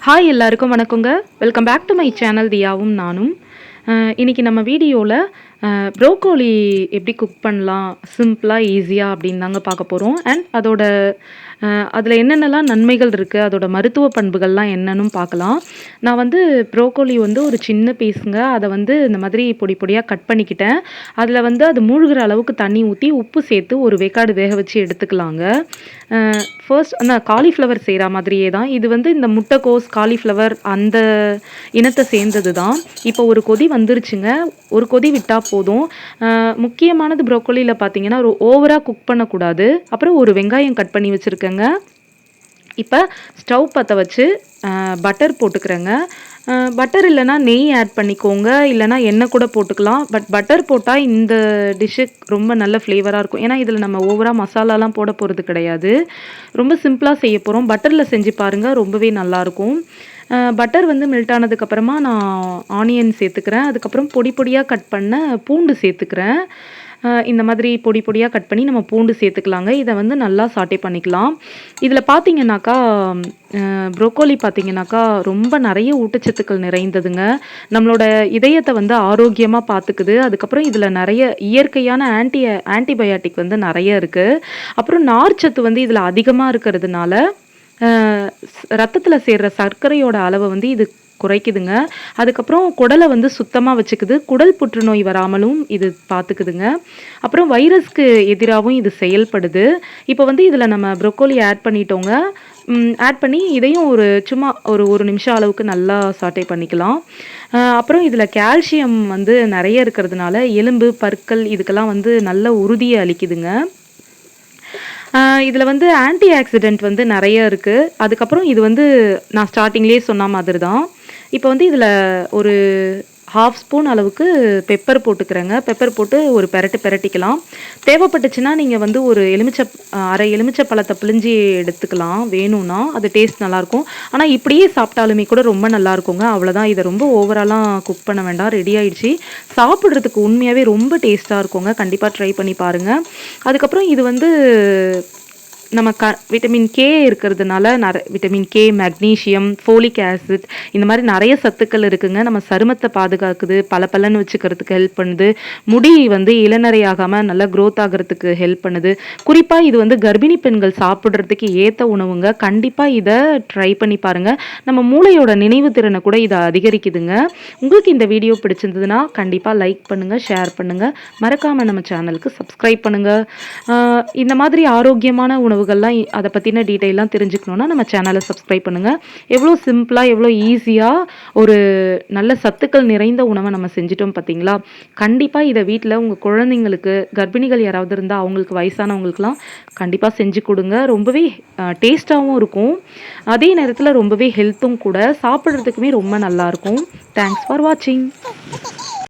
Hi எல்லாருக்கும் வணக்கங்க. Welcome back to my channel தியாவும் நானும். இன்னைக்கு நம்ம வீடியோவில் ப்ரோக்கோலி எப்படி குக் பண்ணலாம் சிம்பிளாக ஈஸியாக அப்படின்னு தாங்க பார்க்க போகிறோம். அண்ட் அதோட அதில் என்னென்னலாம் நன்மைகள் இருக்குது, அதோட மருத்துவ பண்புகள்லாம் என்னன்னு பார்க்கலாம். நான் வந்து ப்ரோக்கோலி வந்து ஒரு சின்ன பீஸுங்க, அதை வந்து இந்த மாதிரி பொடி பொடியாக கட் பண்ணிக்கிட்டேன். அதில் வந்து அது மூழ்கிற அளவுக்கு தண்ணி ஊற்றி உப்பு சேர்த்து ஒரு வேக்காடு வேக வச்சு எடுத்துக்கலாங்க. ஃபர்ஸ்ட் அந்த காலிஃப்ளவர் செய்கிற மாதிரியே தான் இது வந்து இந்த முட்டைக்கோஸ் காலிஃப்ளவர் அந்த இனத்தை சேர்ந்தது தான். இப்போ ஒரு கொதி வந்துருச்சுங்க, ஒரு கொதி விட்டால் போதும். முக்கியமானது ப்ரோக்கோலியில் பார்த்தீங்கன்னா ஓவராக குக் பண்ணக்கூடாது. அப்புறம் ஒரு வெங்காயம் கட் பண்ணி வச்சுருக்கேங்க. இப்போ ஸ்டவ் பற்ற வச்சு பட்டர் போட்டுக்கிறேங்க. பட்டர் இல்லைனா நெய் ஆட் பண்ணிக்கோங்க, இல்லைனா எண்ணெய் கூட போட்டுக்கலாம். பட் பட்டர் போட்டால் இந்த டிஷ்ஷுக்கு ரொம்ப நல்ல ஃப்ளேவராக இருக்கும். ஏன்னா இதில் நம்ம ஓவராக மசாலாலாம் போட போகிறது கிடையாது, ரொம்ப சிம்பிளாக செய்ய போகிறோம். பட்டரில் செஞ்சு பாருங்கள், ரொம்பவே நல்லாயிருக்கும். பட்டர் வந்து மெல்ட் ஆனதுக்கப்புறமா நான் ஆனியன் சேர்த்துக்கிறேன். அதுக்கப்புறம் பொடி பொடியாக கட் பண்ண பூண்டு சேர்த்துக்கிறேன். இந்த மாதிரி பொடி பொடியாக கட் பண்ணி நம்ம பூண்டு சேர்த்துக்கலாங்க. இதை வந்து நல்லா சாட்டே பண்ணிக்கலாம். இதில் பார்த்தீங்கன்னாக்கா ப்ரோக்கோலி பார்த்தீங்கன்னாக்கா ரொம்ப நிறைய ஊட்டச்சத்துக்கள் நிறைந்ததுங்க. நம்மளோட இதயத்தை வந்து ஆரோக்கியமாக பார்த்துக்குது. அதுக்கப்புறம் இதில் நிறைய இயற்கையான ஆன்டிபயாட்டிக் வந்து நிறைய இருக்குது. அப்புறம் நார்ச்சத்து வந்து இதில் அதிகமாக இருக்கிறதுனால ரத்தத்தில் சேர்கிற சர்க்கரையோட அளவை வந்து இது குறைக்குதுங்க. அதுக்கப்புறம் குடலை வந்து சுத்தமாக வச்சுக்குது. குடல் புற்றுநோய் வராமலும் இது பார்த்துக்குதுங்க. அப்புறம் வைரஸ்க்கு எதிராகவும் இது செயல்படுது. இப்போ வந்து இதில் நம்ம ப்ரோக்கோலி ஆட் பண்ணிட்டோங்க. ஆட் பண்ணி இதையும் சும்மா ஒரு நிமிஷம் அளவுக்கு நல்லா சாட்டே பண்ணிக்கலாம். அப்புறம் இதில் கால்சியம் வந்து நிறைய இருக்கிறதுனால எலும்பு பற்கள் இதுக்கெல்லாம் வந்து நல்ல உறுதியை அளிக்குதுங்க. இதில் வந்து ஆன்டி ஆக்சிடென்ட் வந்து நிறைய இருக்குது. அதுக்கப்புறம் இது வந்து நான் ஸ்டார்டிங்லேயே சொன்ன மாதிரி தான். இப்போ வந்து இதில் ஒரு 1/2 ஸ்பூன் அளவுக்கு பெப்பர் போட்டுக்கிறேங்க. பெப்பர் போட்டு ஒரு பெரட்டிக்கலாம். தேவைப்பட்டுச்சுன்னா நீங்கள் வந்து ஒரு அரை எலுமிச்சை பழத்தை பிழிஞ்சி எடுத்துக்கலாம் வேணும்னா, அது டேஸ்ட் நல்லாயிருக்கும். ஆனால் இப்படியே சாப்பிட்டாலுமே கூட ரொம்ப நல்லாயிருக்குங்க. அவ்வளோதான், இதை ரொம்ப ஓவராலாக குக் பண்ண வேண்டாம். ரெடி ஆகிடுச்சு. சாப்பிட்றதுக்கு உண்மையாகவே ரொம்ப டேஸ்ட்டாக இருக்குங்க. கண்டிப்பாக ட்ரை பண்ணி பாருங்கள். அதுக்கப்புறம் இது வந்து நம்ம விட்டமின் கே இருக்கிறதுனால vitamin K, magnesium, folic acid இந்த மாதிரி நிறைய சத்துக்கள் இருக்குங்க. நம்ம சருமத்தை பாதுகாக்குது, பளபளன்னு வச்சுக்கிறதுக்கு ஹெல்ப் பண்ணுது. முடி வந்து இளநரையாகாமல் நல்லா க்ரோத் ஆகிறதுக்கு ஹெல்ப் பண்ணுது. குறிப்பாக இது வந்து கர்ப்பிணி பெண்கள் சாப்பிட்றதுக்கு ஏற்ற உணவுங்க. கண்டிப்பாக இதை ட்ரை பண்ணி பாருங்கள். நம்ம மூளையோட நினைவு திறனை கூட இதை அதிகரிக்குதுங்க. உங்களுக்கு இந்த வீடியோ பிடிச்சிருந்ததுன்னா கண்டிப்பாக லைக் பண்ணுங்கள், ஷேர் பண்ணுங்கள், மறக்காமல் நம்ம சேனலுக்கு சப்ஸ்கிரைப் பண்ணுங்கள். இந்த மாதிரி ஆரோக்கியமான உணவுகள்லாம் அதை பற்றின டீட்டெயிலாம் தெரிஞ்சுக்கணுன்னா நம்ம சேனலை சப்ஸ்கிரைப் பண்ணுங்கள். எவ்வளோ சிம்பிளாக எவ்வளோ ஈஸியாக ஒரு நல்ல சத்துக்கள் நிறைந்த உணவை நம்ம செஞ்சிட்டோம் பார்த்தீங்களா. கண்டிப்பாக இதை வீட்டில் உங்கள் குழந்தைங்களுக்கு, கர்ப்பிணிகள் யாராவது இருந்தால் அவங்களுக்கு, வயசானவங்களுக்குலாம் கண்டிப்பாக செஞ்சு கொடுங்க. ரொம்பவே டேஸ்ட்டாகவும் இருக்கும், அதே நேரத்தில் ரொம்பவே ஹெல்த்தும் கூட, சாப்பிட்றதுக்குமே ரொம்ப நல்லாயிருக்கும். தேங்க்ஸ் ஃபார் வாட்சிங்.